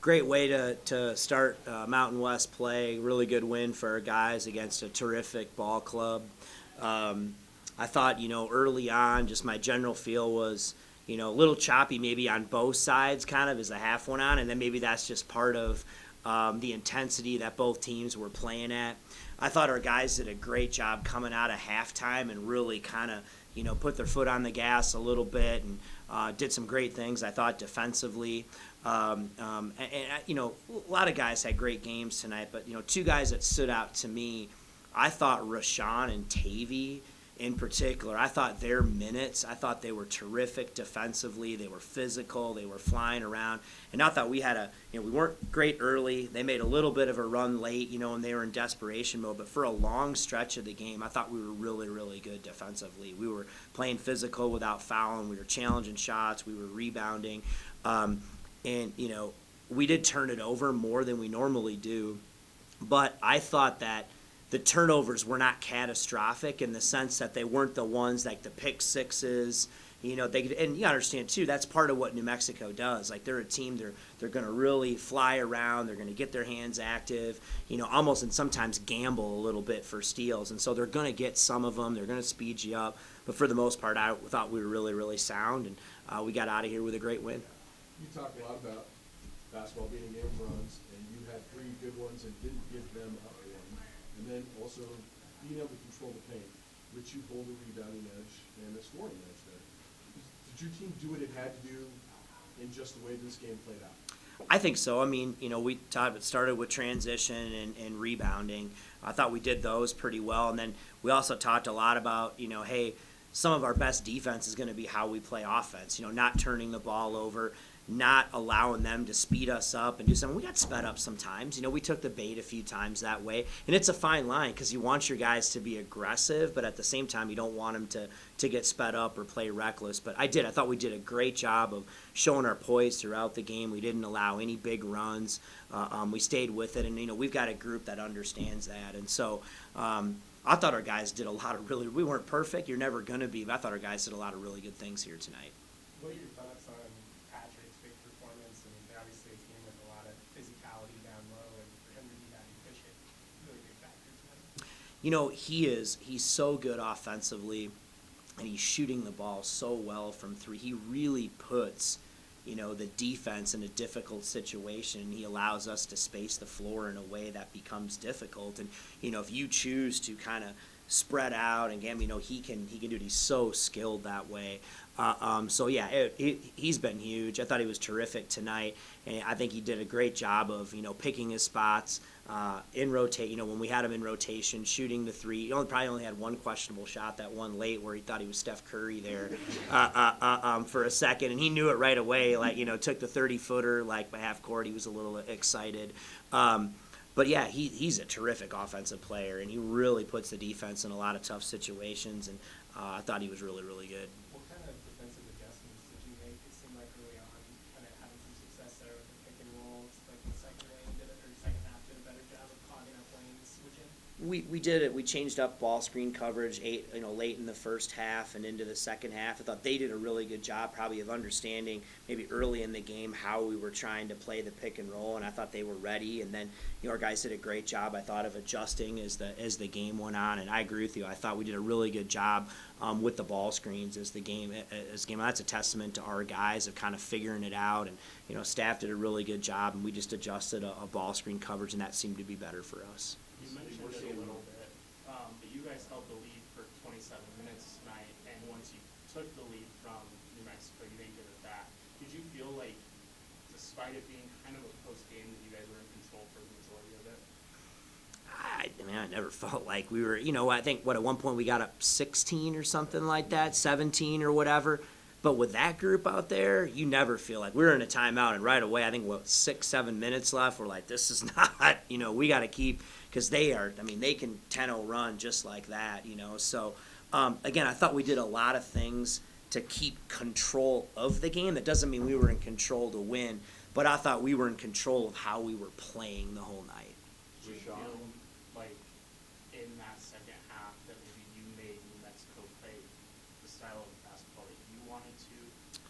Great way to start Mountain West play. Really good win for our guys against a terrific ball club. I thought, early on, just my general feel was, a little choppy maybe on both sides kind of as the half went on, and then maybe that's just part of the intensity that both teams were playing at. I thought our guys did a great job coming out of halftime and really kind of, put their foot on the gas a little bit and did some great things, I thought, defensively. A lot of guys had great games tonight, but, two guys that stood out to me, I thought Rashawn and Tavy in particular, I thought their minutes, I thought they were terrific defensively. They were physical. They were flying around. And I thought we had we weren't great early. They made a little bit of a run late, and they were in desperation mode. But for a long stretch of the game, I thought we were really, really good defensively. We were playing physical without fouling. We were challenging shots. We were rebounding. We did turn it over more than we normally do. But I thought that the turnovers were not catastrophic in the sense that they weren't the ones like the pick sixes. And you understand too, that's part of what New Mexico does. Like, they're a team, they're going to really fly around, they're going to get their hands active, almost and sometimes gamble a little bit for steals. And so they're going to get some of them, they're going to speed you up. But for the most part, I thought we were really, really sound, and we got out of here with a great win. You talk a lot about basketball being a game of runs, and you had 3 good ones and didn't give them up one. And then also being able to control the paint, which you hold a rebounding edge and a scoring edge there. Did your team do what it had to do in just the way this game played out? I think so. I mean, we started with transition and rebounding. I thought we did those pretty well. And then we also talked a lot about, hey, some of our best defense is going to be how we play offense, not turning the ball over, not allowing them to speed us up and do something. We got sped up sometimes. We took the bait a few times that way. And it's a fine line because you want your guys to be aggressive, but at the same time, you don't want them to get sped up or play reckless. But I thought we did a great job of showing our poise throughout the game. We didn't allow any big runs. We stayed with it. And, we've got a group that understands that. And so I thought our guys did a lot of we weren't perfect. You're never going to be. But I thought our guys did a lot of really good things here tonight. What are your thoughts on Patrick's big performance? I mean, obviously a team with a lot of physicality down low, and for him to be that efficient, really big factor tonight. He's so good offensively, and he's shooting the ball so well from 3. He really puts, the defense in a difficult situation. He allows us to space the floor in a way that becomes difficult. And, if you choose to kind of spread out and game, he can do it. He's so skilled that way. He's been huge. I thought he was terrific tonight, and I think he did a great job of picking his spots in rotate. When we had him in rotation, shooting the 3. He probably only had one questionable shot, that one late where he thought he was Steph Curry there for a second, and he knew it right away. Like, took the 30-footer like by half court. He was a little excited. But yeah, he's a terrific offensive player, and he really puts the defense in a lot of tough situations. And I thought he was really, really good. What kind of defensive adjustments did you make? It seemed like early on, kind of having some success there with the pick and roll. It's like the second half did a better job of clogging up lanes, switching. We did it. We changed up ball screen coverage late in the first half and into the second half. I thought they did a really good job probably of understanding maybe early in the game how we were trying to play the pick and roll, and I thought they were ready. And then our guys did a great job, I thought, of adjusting as the game went on. And I agree with you. I thought we did a really good job with the ball screens as the game. That's a testament to our guys of kind of figuring it out. And staff did a really good job, and we just adjusted a ball screen coverage, and that seemed to be better for us. You mentioned it a little bit, but you guys held the lead for 27 minutes tonight, and once you took the lead from New Mexico, you didn't give it back. Did you feel like, despite it being kind of a close game, that you guys were in control for the majority of it? I never felt like we were, I think, at one point we got up 16 or something like that, 17 or whatever. But with that group out there, you never feel like we were in a timeout, and right away, I think, 6-7 minutes left, we're like, this is not, we got to keep, because they can 10-0 run just like that, So, again, I thought we did a lot of things to keep control of the game. That doesn't mean we were in control to win, but I thought we were in control of how we were playing the whole night. Did you feel like in that second half that maybe you made New Mexico play the style of basketball that you wanted to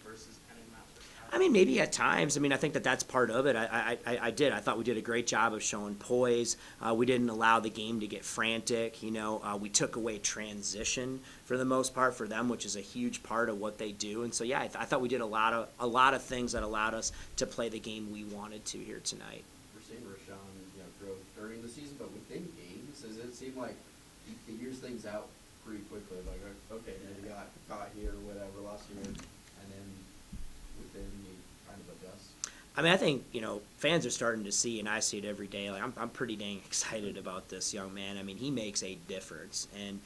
versus kind of in that first half? I mean, maybe at times. I mean, I think that's part of it. I did. I thought we did a great job of showing poise. We didn't allow the game to get frantic. We took away transition for the most part for them, which is a huge part of what they do. And so, yeah, I thought we did a lot of things that allowed us to play the game we wanted to here tonight. We're seeing Rashawn, growth during the season, but within games, does it seem like he figures things out pretty quickly? Like, okay, maybe got caught here or whatever, lost here, and then within he kind of adjusts. I mean, I think, fans are starting to see, and I see it every day. Like, I'm pretty dang excited about this young man. I mean, he makes a difference, and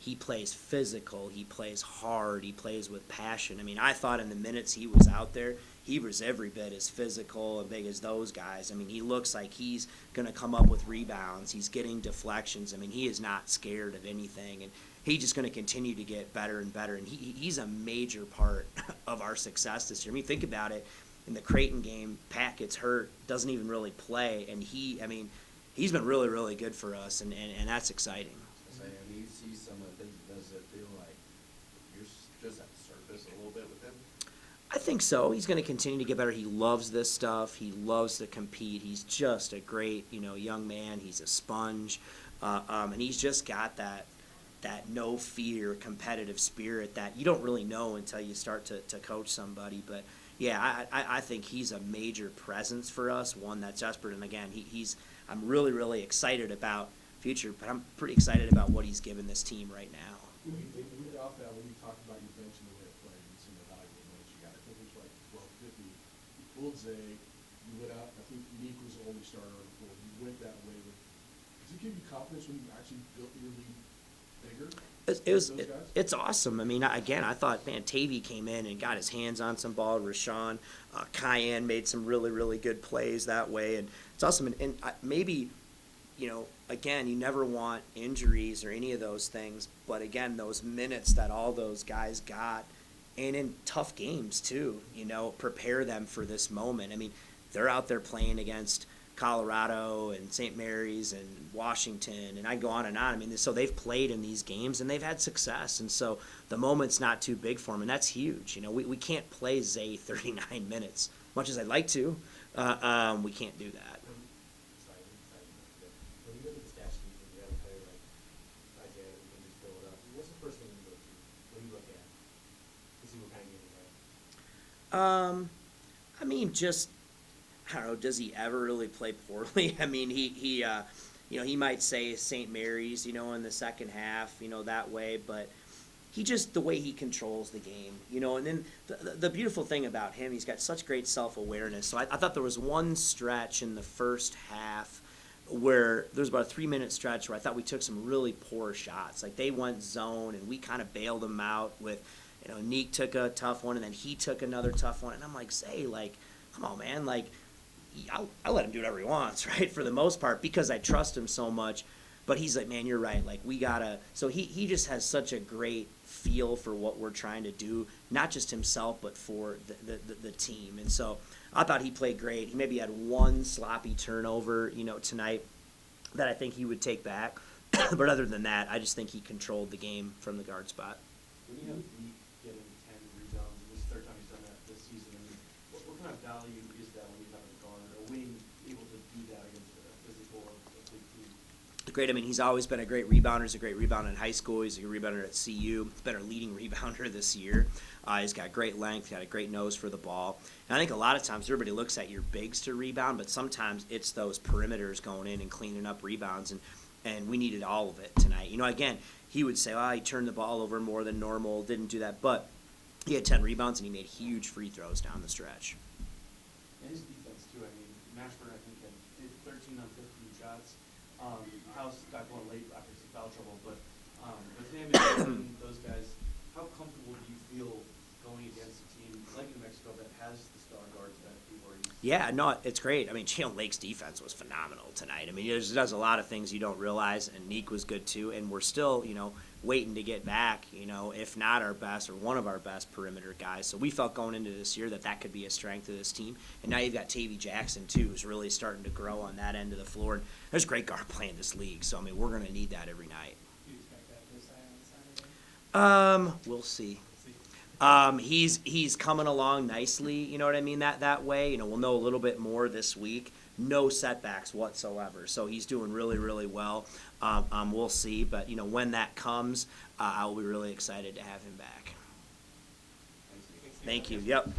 he plays physical, he plays hard, he plays with passion. I mean, I thought in the minutes he was out there, he was every bit as physical and big as those guys. I mean, he looks like he's going to come up with rebounds. He's getting deflections. I mean, he is not scared of anything, and he's just going to continue to get better and better. And he's a major part of our success this year. I mean, think about it. In the Creighton game, Pat gets hurt, doesn't even really play, and he's been really, really good for us, and that's exciting. You see some of the things, does it feel like you're just at the surface a little bit with him? I think so. He's going to continue to get better. He loves this stuff. He loves to compete. He's just a great, young man. He's a sponge, and he's just got that no fear competitive spirit that you don't really know until you start to coach somebody. But yeah, I think he's a major presence for us. One that's desperate, and again, I'm really, really excited about future, but I'm pretty excited about what he's given this team right now. When you think about that, when you talked about your bench and the way it played and some of the valuable minutes you got, I think it was like 12:50. You pulled Zay, you went out. I think Niko was the only starter on the floor. You went that way. Does it give you confidence when you actually built your lead bigger? It's awesome. I mean, again, I thought, man, Tavy came in and got his hands on some ball. Rashawn, Cayenne made some really, really good plays that way, and it's awesome. And maybe, again, you never want injuries or any of those things, but again, those minutes that all those guys got, and in tough games too, prepare them for this moment. I mean, they're out there playing against Colorado and St. Mary's and Washington, and I go on and on. I mean, so they've played in these games and they've had success, and so the moment's not too big for them, and that's huge. We can't play Zay 39 minutes, much as I'd like to. We can't do that. When you look at the stat sheet and you have a player like Isaiah who can just fill it up, what's the first thing you look at when you look at to see what kind of game he has? I mean, just, I don't know, does he ever really play poorly? I mean, he might say St. Mary's, in the second half, that way, but he just, the way he controls the game, and then the beautiful thing about him, he's got such great self-awareness. So I thought there was one stretch in the first half where there was about a 3-minute stretch where I thought we took some really poor shots. Like, they went zone, and we kind of bailed them out with, Niko took a tough one, and then he took another tough one, and I'm like, Zay, come on, man, I'll let him do whatever he wants, right, for the most part, because I trust him so much. But he's like, man, you're right. We got to – so he just has such a great feel for what we're trying to do, not just himself but for the team. And so I thought he played great. He maybe had one sloppy turnover, tonight that I think he would take back. But other than that, I just think he controlled the game from the guard spot. When you have Niko getting 10 rebounds, and this is the third time he's done that this season, I mean, what kind of value is that when you have a guard or winning, able to do that against a physical or a big team? Great. I mean, he's always been a great rebounder. He's a great rebounder in high school. He's a good rebounder at CU. He's been our leading rebounder this year. He's got great length, got a great nose for the ball. And I think a lot of times everybody looks at your bigs to rebound, but sometimes it's those perimeters going in and cleaning up rebounds, and we needed all of it tonight. Again, he would say, he turned the ball over more than normal, didn't do that, but he had 10 rebounds and he made huge free throws down the stretch. And his defense, too. I mean, Mashburn, I think, did 13 on 15 shots. House got going late after some foul trouble, but with him and those guys, how comfortable do you feel going against a team like New Mexico that has the star guards that people are used to? Yeah, no, it's great. I mean, Jalen Lake's defense was phenomenal tonight. I mean, he does a lot of things you don't realize, and Niko was good too. And we're still, waiting to get back, if not our best or one of our best perimeter guys. So we felt going into this year that could be a strength of this team. And now you've got Tavy Jackson too, who's really starting to grow on that end of the floor. And there's great guard play in this league. So I mean, we're going to need that every night. Do you expect that to decide on Saturday? We'll see. He's coming along nicely, you know what I mean, that way. You know, we'll know a little bit more this week. No setbacks whatsoever. So he's doing really, really well. We'll see, but you know, when that comes, I will be really excited to have him back. Thank you. Yep.